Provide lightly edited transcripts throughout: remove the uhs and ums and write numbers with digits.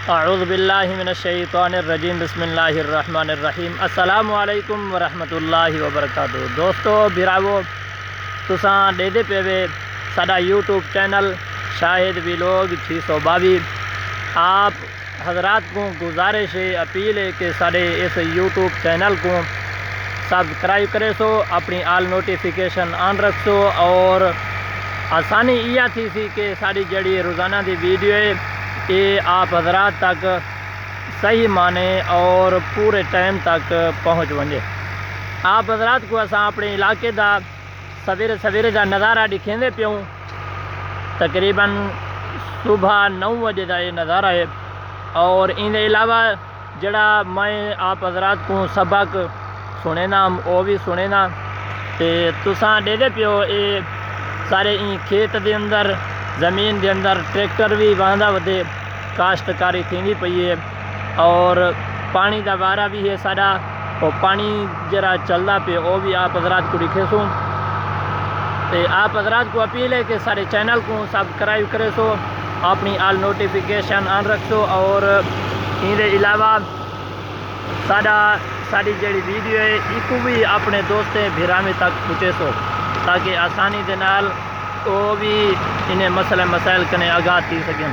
اعوذ باللہ من الشیطان الرجیم بسم اللہ الرحمن الرحیم السلام علیکم ورحمۃ اللہ وبرکاتہ۔ دوستو بھراوو تساں ڈیدے پے وے ساڈا یوٹیوب چینل شاہد ویلوگ 622۔ آپ حضرات کو گزارش ہے، اپیل ہے کہ ساڈے اس یوٹیوب چینل کو سبسکرائب کرے سو، اپنی آل نوٹیفیکیشن آن رکھ سو، اور آسانی یہ تھی سی کہ ساری جڑی روزانہ دی ویڈیو ہے یہ آپ حضرات تک صحیح معنی اور پورے ٹائم تک پہنچ ونجے۔ آپ حضرات کو اساں اپنے علاقے دا سویرے دا نظارہ دکھیندے پیوں۔ تقریباً صبح 9 بجے دا یہ نظارہ ہے، اور ان دے علاوہ جڑا میں آپ حضرات کو سبق سنینا وہ بھی سنینا تے تساں ڈیدے پیو۔ اے سارے این کھیت دے اندر زمین دے اندر ٹریکٹر بھی وہندا ودے کاشتکاری تھیندی پئی ہے، اور پانی دا وارا بھی ہے ساڈا، اور پانی جڑا چلدا پہ وہ بھی آپ حضرات کو دکھے سو۔ تے آپ حضرات کو اپیل ہے کہ سارے چینل کو سبسکرائب کرے سو، اپنی آل نوٹیفیکیشن آن رکھ سو، اور ان دے علاوہ ساری جڑی ویڈیو ہے ایک بھی اپنے دوستیں بھراویں تک پہنچے سو، تاکہ آسانی دے نال وہ بھی انہیں مسائل کنے آگاہ تھی سکیں۔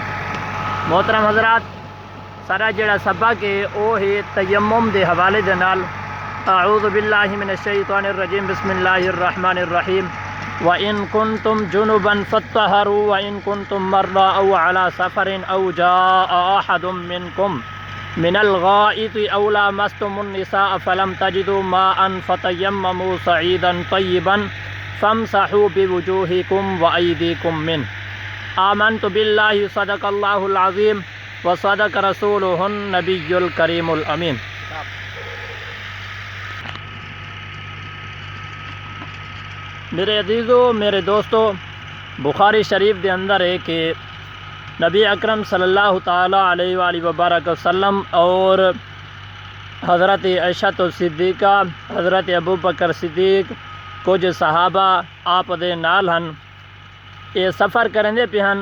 محترم حضرات، سارا جڑا سبق ہے وہ ہے تیمم دے حوالے دے نال۔ اعوذ باللہ من الشیطان الرجیم بسم اللہ الرحمن الرحیم۔ وَإِن كُنتُمْ جُنُبًا فَاطَّهَّرُوا وَإِن كُنتُمْ مَرْضَىٰ أَوْ عَلَىٰ سَفَرٍ أَوْ جَاءَ أَحَدٌ مِّنكُم مِّنَ الْغَائِطِ أَوْ لَامَسْتُمُ النِّسَاءَ فَلَمْ تَجِدُوا مَاءً فَتَيَمَّمُوا صَعِيدًا طَيِّبًا فَامْسَحُوا بِوُجُوهِكُمْ وَأَيْدِيكُمْ مِنْهُ آمَنْتُ بِاللَّهِ صَدَقَ اللَّهُ الْعَظِيمُ وَصَدَقَ رَسُولُهُ النَّبِيُّ الْكَرِيمُ الْأَمِينُ۔ میرے عزیزو، میرے دوستو، بخاری شریف دے اندر ہے کہ نبی اکرم صلی اللہ تعالیٰ علیہ وآلہ وبارک وسلم اور حضرت عائشہ صدیقہ، حضرت ابو بکر صدیق، کچھ صحابہ آپ دے نال ہن، یہ سفر کرندے پہ ہن۔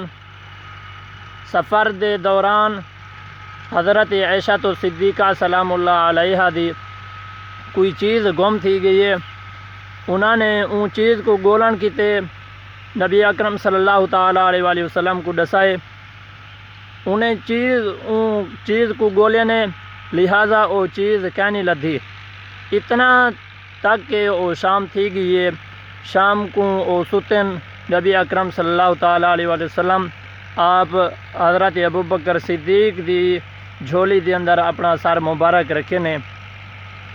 سفر دے دوران حضرت عائشہ صدیقہ سلام اللہ علیہ دی کوئی چیز گم تھی گئی ہے۔ انہوں نے اون چیز کو گولن کیتے نبی اکرم صلی اللہ تعالیٰ علیہ وآلہ وسلم کو دسائے۔ انہیں چیز کو گولے نے، لہٰذا وہ چیز کہنی لدھی، اتنا تک کہ وہ شام تھی گئی ہے۔ شام کو وہ ستن نبی اکرم صلی اللہ تعالیٰ علیہ وآلہ وسلم آپ حضرت ابو بکر صدیق دی جھولی دے اندر اپنا سر مبارک رکھے نے۔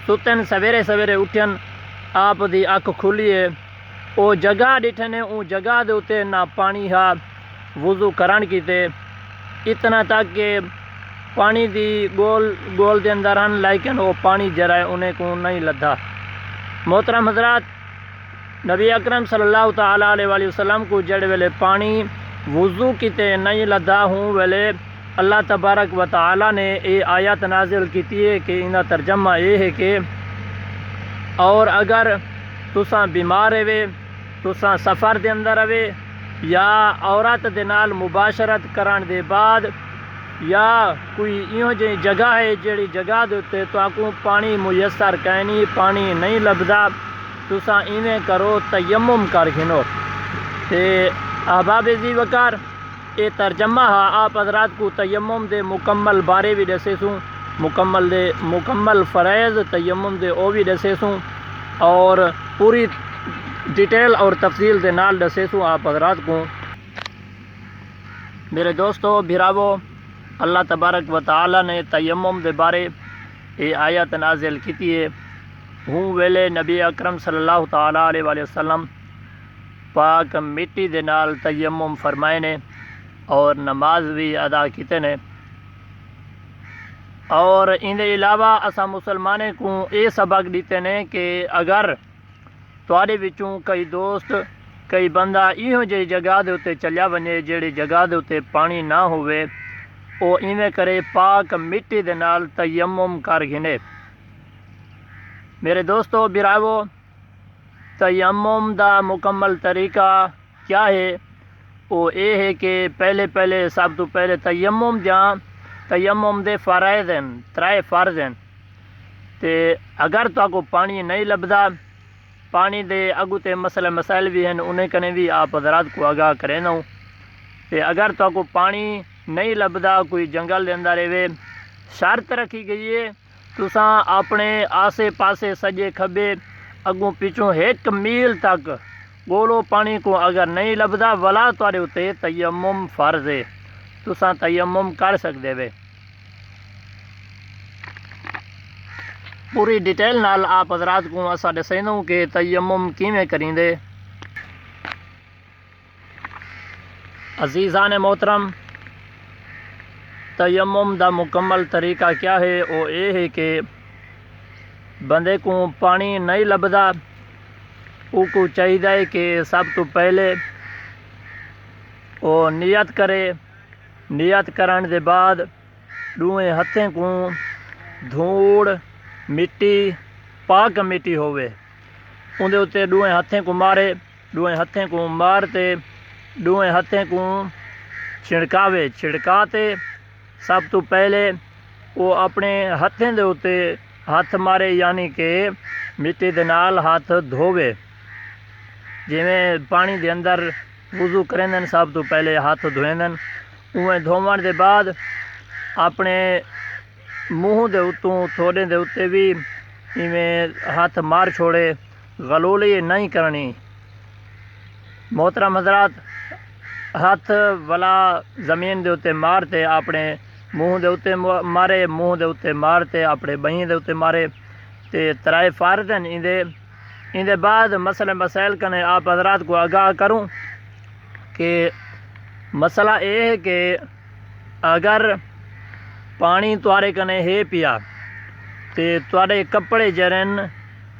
ستن سویرے اٹھن، آپ دی اکھ کھلی ہے، وہ جگہ ڈٹھے نے، اون جگہ دے اتے نہ پانی ہا وضو کرن کیتے، اتنا تک کہ پانی دی گول دے اندر ہن، لیکن وہ پانی جرا ہے انہیں کو نہیں لدھا۔ محترم حضرات، نبی اکرم صلی اللہ تعالیٰ علیہ وآلہ وسلم کو جڑ ویلے پانی وضو کیتے نہیں لدھا ہوں ویلے اللہ تبارک و تعالیٰ نے یہ آیت نازل کیتی ہے کہ ان کا ترجمہ یہ ہے کہ اور اگر تساں بیمار ہوئے، تساں سفر دے اندر ہوئے، یا عورت دے نال مباشرت کرن دے بعد، یا کوئی ایہو جی جگہ ہے جڑی جگہ دے اتے تو آکوں پانی میسر کہنی، پانی نہیں لبدا، تساں ایویں کرو، تیمم کر گھنو۔ تے احباب ذی وقار، یہ ترجمہ ہا آپ حضرات کو تیمم دے مکمل بارے بھی دسے سوں، مکمل فرائض تیمم دے او بھی دسے سوں، اور پوری ڈیٹیل اور تفصیل دے نال دسے سوں آپ حضرات کو۔ میرے دوستو بھراوو، اللہ تبارک و تعالیٰ نے تیمم دے بارے یہ آیت نازل کیتی ہے۔ ہوں ویلے نبی اکرم صلی اللہ تعالیٰ علیہ وآلہ وسلم پاک مٹی دے نال تیمم فرمائے نے، اور نماز بھی ادا کیتے نے۔ اور ان دے علاوہ اساں مسلمانے کو یہ سبق دیتے نے کہ اگر تواڈے وچوں کئی دوست، کئی بندہ ایہو جی جگہ دے اتے چلیا ونجے جڑی جگہ دے اتے پانی نہ ہوئے، او ایویں کرے پاک مٹی دے نال تیمم کر گھنے۔ میرے دوستو براوو، تیمم دا مکمل طریقہ کیا ہے؟ وہ یہ ہے کہ پہلے سب تو پہلے تیمم جہاں تیمم دے فرائض ہیں، 3 فرض ہیں، تے اگر تو کو پانی نہیں لبدا، پانی دے اگو تے مسئلے مسائل بھی ہیں، انہیں کنے بھی آپ حضرات کو آگاہ کریں نو. تے اگر تو کو پانی نہیں لبدا، کوئی جنگل دے اندر ہے، شرط رکھی گئی ہے تساں اپنے آسے پاسے سجے کھبے اگوں پیچھوں 1 میل تک گولو پانی کو اگر نہیں لبدا ولا تواڈے اتے تیمم فرض ہے، تساں تیمم کر سکدے وے. پوری ڈیٹیل نال آپ حضرات کو اساں دسینوں کہ تیمم کیویں کریندے. عزیزان محترم، تیمم دا مکمل طریقہ کیا ہے؟ وہ یہ ہے کہ بندے کو پانی نہیں لبدا، او کو چاہیے کہ سب تو پہلے وہ نیت کرے. نیت کرن دے بعد دوئیں ہتھیں کو دھوڑ مٹی پاک مٹی ہوئے اندے اتے دوئیں ہتھیں کو مارے، دوئیں ہتھیں کو مارتے دوئیں ہتھیں کو چھڑکاوے. چھڑکاتے سب تو پہلے وہ اپنے ہتھیں دے اتے ہاتھ مارے، یعنی کہ مٹی دے نال ہاتھ دھووے. جویں پانی دے اندر وضو کرندن سب تو پہلے ہاتھ دھویندن، اویں دھوون دے بعد اپنے منہ دے اتوں تھوڑے دے اتے بھی ایویں ہاتھ مار چھوڑے، غلولی نہیں کرنی. محترم حضرات، ہاتھ ولا زمین دے اتے مارتے اپنے منہ دے اتے مارے، منہ دے اتے مارتے اپنے بہیں دے اتے مارے. تے 3 فرض ہیں ان دے بعد مسئلہ مسائل کنے آپ حضرات کو آگاہ کروں کہ مسئلہ یہ ہے کہ اگر پانی توارے کنے ہے پیا تے توارے کپڑے جرن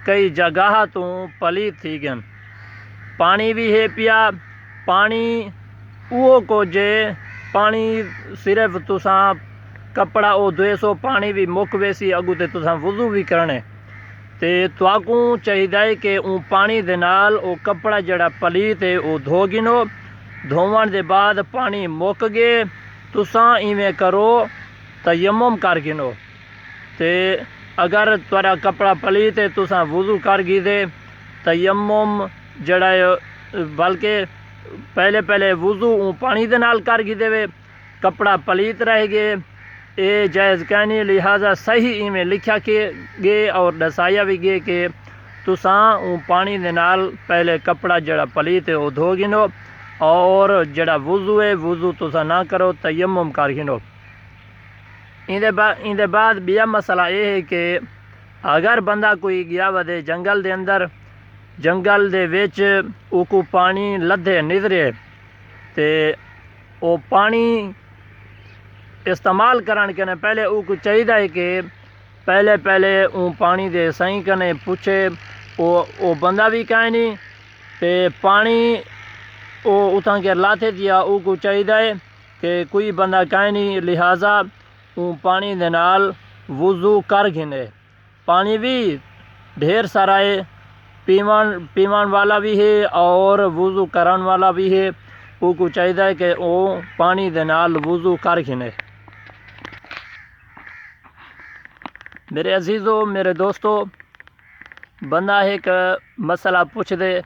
کئی جگہ تو پلیت تھی گن، پانی بھی ہے پیا، پانی اوہ کو جے پانی صرف تساں کپڑا او 200 پانی بھی مک ویسی اگو تے تساں وضو بھی کرنے تے تواکوں چاہیے کہ اون پانی دے نال او کپڑا جڑا پلیت ہے او دھو گنو. دھوون دے بعد پانی مک گئے تساں ایویں کرو تیمم کر گنو. تے اگر تہاڈا کپڑا پلیت ہے تساں وضو کر گی دے تیمم جڑا ہے، بلکہ پہلے وضو اون پانی دے نال کر گی دے وے، کپڑا پلیت رہ گئے اے جائز کہنی. لہذا صحیح ایویں لکھا کے گئے اور دسایا بھی گئے کہ تساں اون پانی دے نال پہلے کپڑا جڑا پلیت ہے وہ دھو گنو اور جڑا وضو ہے وضو تساں نہ کرو، تیمم کر گنو. ان دے بعد بیا مسئلہ یہ ہے کہ اگر بندہ کوئی گیا ودے جنگل دے اندر، جنگل دے وچ او کو پانی لدھے نظرے تے او پانی استعمال کرن کنے پہلے او کو چاہیے کہ پہلے اون پانی دے سائیں کنے پوچھے او بندہ بھی کہیں نہیں تے پانی او اتھاں کے لاتے دیا او کو چاہیے کہ کوئی بندہ کہیں نہیں، لہٰذا اون پانی دے نال وضو کر گھنے. پانی بھی ڈھیر سارا ہے، پیمان والا بھی ہے اور وضو کرن والا بھی ہے، او کو چاہیے کہ او پانی دے نال وضو کر گھنے. میرے عزیزو، میرے دوستو، بندہ ایک مسئلہ پوچھ دے،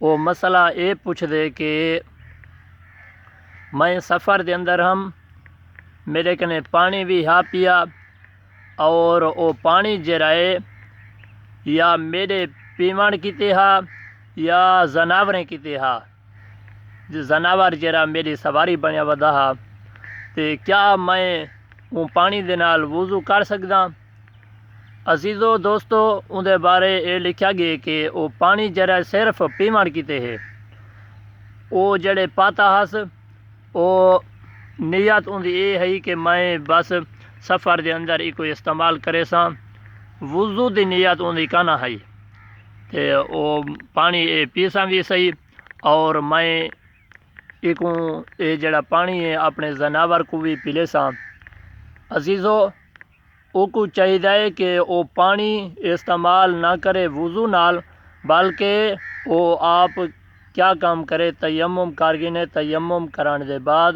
وہ مسئلہ یہ پوچھ دے کہ میں سفر دے اندر ہم میرے کنے پانی بھی ہا پیا اور وہ پانی جرائے یا میرے پیمان کیتے ہا یا زناوریں کیتے ہا، زناور جرا میری سواری بنیا ودا ہا، تے کیا میں وہ پانی دے نال وضو کر سکدا؟ عزیزو دوستو، ان دے بارے یہ لکھا گیا کہ وہ پانی جرا صرف پیمان کیتے ہے، وہ جڑے پاتا ہس وہ نیت ان دی یہ ہے کہ میں بس سفر دے اندر ہی کوئی استعمال کرے ساں، وضو دی نیت ان دی کانا ہے تے وہ پانی پیساں بھی صحیح اور میں یہ جڑا پانی ہے اپنے زناور کو بھی پلے ساں. عزیزو، او کو چاہیے کہ وہ پانی استعمال نہ کرے وضو نال، بلکہ وہ آپ کیا کام کرے، تیمم کر گنے. تیمم کران دے بعد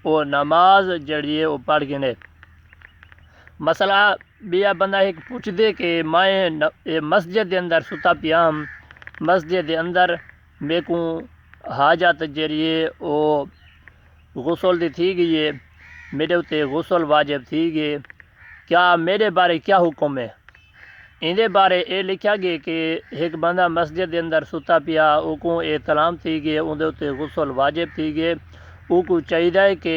وہ نماز جڑی ہے وہ پڑھ گنے۔ مسئلہ بیا بندہ ایک پوچھ دے کہ میں مسجد دے اندر ستا پیام، مسجد دے اندر میں کو حاجت جڑی وہ غسل دی تھی گئی ہے، میرے اتے غسل واجب تھی گئے، کیا میرے بارے کیا حکم ہے؟ اندے بارے اے لکھا گیا کہ ایک بندہ مسجد دے اندر ستا پیا، او کو احتلام تھی گئے، اندے اتے غسل واجب تھی گئے، او کو چاہیے کہ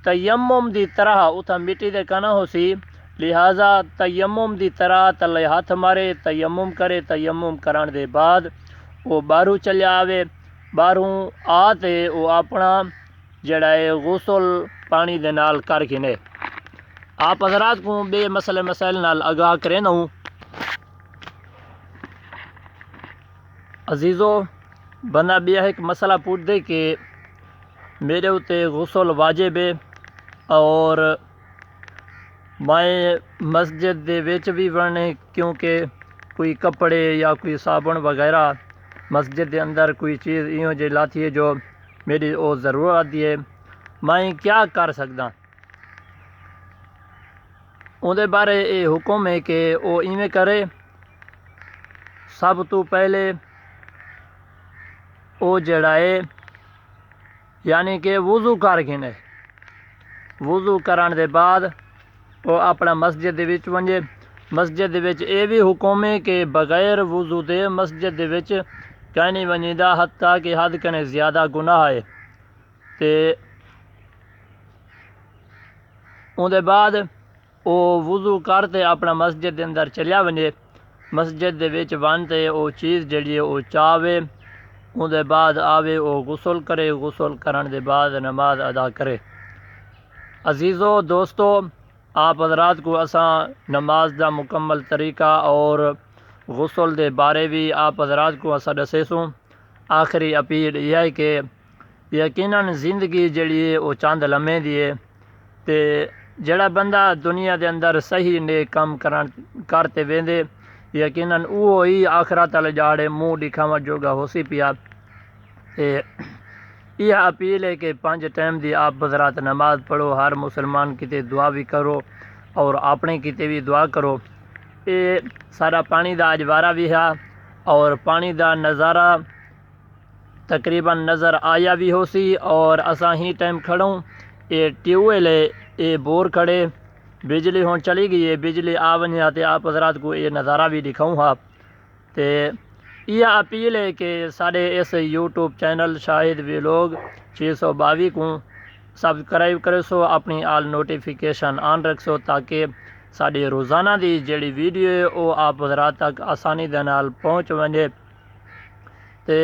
تیمم دی طرح اتھا مٹی دے کنا ہو سی، لہذا تیمم دی طرح تلے ہاتھ مارے، تیمم کرے، تیمم کران دے بعد وہ باہروں چلے آوے، باہروں آتے وہ اپنا جڑا ہے غسل پانی دے نال کر گھنے۔ آپ حضرات کو بے مسائل نال آگاہ کریں ہوں۔ عزیزو بندہ بیا ایک مسئلہ پوچھ دے کہ میرے اتے غسل واجب ہے اور میں مسجد دے وچ بھی ورنے کیونکہ کوئی کپڑے یا کوئی صابن وغیرہ مسجد دے اندر کوئی چیز ایوں جے لاتی ہے جو میری او ضرورت دی ہے، میں کیا کر سکدا؟ اندے بارے اے حکم ہے کہ او ایویں کرے، سب تو پہلے او جڑا ہے یعنی کہ وضو کر گھنے، وضو کران دے بعد وہ اپنا مسجد دے وچ ونجے۔ مسجد دے وچ اے بھی حکم ہے کہ بغیر وضو دے مسجد دے وچ کہیں ونجیدہ حتیٰ کہ حد کنے زیادہ گناہ ہے۔ تے اون دے بعد او وضو کرتے اپنا مسجد دے اندر چلیا ونجے، مسجد دے وچ ونتے او چیز جڑی ہے او چاوے، اون دے بعد آوے او غسل کرے، غسل کرن دے بعد نماز ادا کرے۔ عزیزو دوستو آپ حضرات کو اساں نماز دا مکمل طریقہ اور غسل دے بارے بھی آپ حضرات کو اساں دسے سوں۔ آخری اپیل یہ ہے کہ یقیناً زندگی جڑی ہے وہ چند لمحے دی ہے، تے جڑا بندہ دنیا دے اندر صحیح نیک کام کرتے ویندے یقیناً اوہ ہی آخرت والے جاڑے منہ دکھاوا جوگا ہو سی پیا۔ یہ اپیل ہے کہ 5 ٹائم دی آپ حضرات نماز پڑھو، ہر مسلمان کتے دعا بھی کرو اور اپنے کتے بھی دعا کرو۔ یہ سارا پانی دا اجوارہ بھی ہے اور پانی دا نظارہ تقریباً نظر آیا بھی ہو سی، اور اساں ہی ٹائم کھڑوں یہ ٹیوب ویل ہے، یہ بور کھڑے، بجلی ہون چلی گئی ہے، بجلی آ ونجے تے آپ حضرات کو یہ نظارہ بھی دکھاؤں ہاں۔ تے یہ اپیل ہے کہ سارے اس یوٹیوب چینل شاہد ویلوگ 622 کو سبسکرائب کرے سو، اپنی آل نوٹیفیکیشن آن رکھ سو تاکہ ساری روزانہ دی جڑی ویڈیو ہے وہ آپ حضرات تک آسانی دے نال پہنچ ونجے۔ تے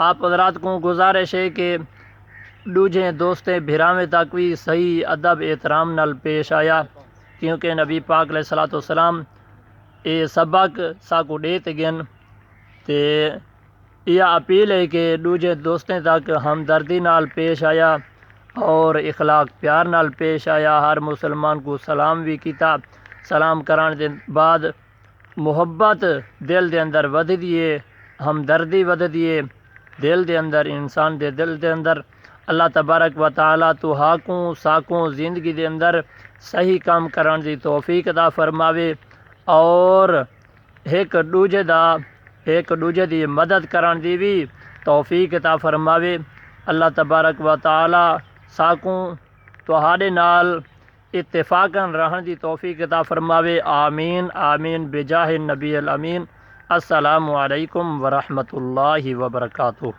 آپ حضرات کو گزارش ہے کہ دوجے دوستیں بھراویں تک بھی صحیح ادب احترام نال پیش آیا، کیونکہ نبی پاک علیہ الصلوۃ والسلام یہ سبق ساکو دیتے گن۔ تے یہ اپیل ہے کہ دوجے دوستیں تک ہمدردی نال پیش آیا اور اخلاق پیار نال پیش آیا، ہر مسلمان کو سلام بھی کیتا، سلام کران دے بعد محبت دل دے اندر ود دیے، ہمدردی ود دیے دل دے اندر، انسان دے دل دے اندر۔ اللہ تبارک و تعالیٰ تو ہاکوں ساکوں زندگی دے اندر صحیح کام کران دی توفیق عطا فرماوے اور ایک دوجے دی مدد کران دی بھی توفیق عطا فرماوے۔ اللہ تبارک و تعالیٰ ساکوں تہاڈے نال اتفاقاً رہن دی توفیق عطا فرماوے۔ آمین آمین بجاہ النبی الامین۔ السلام علیکم ورحمۃ اللہ وبرکاتہ۔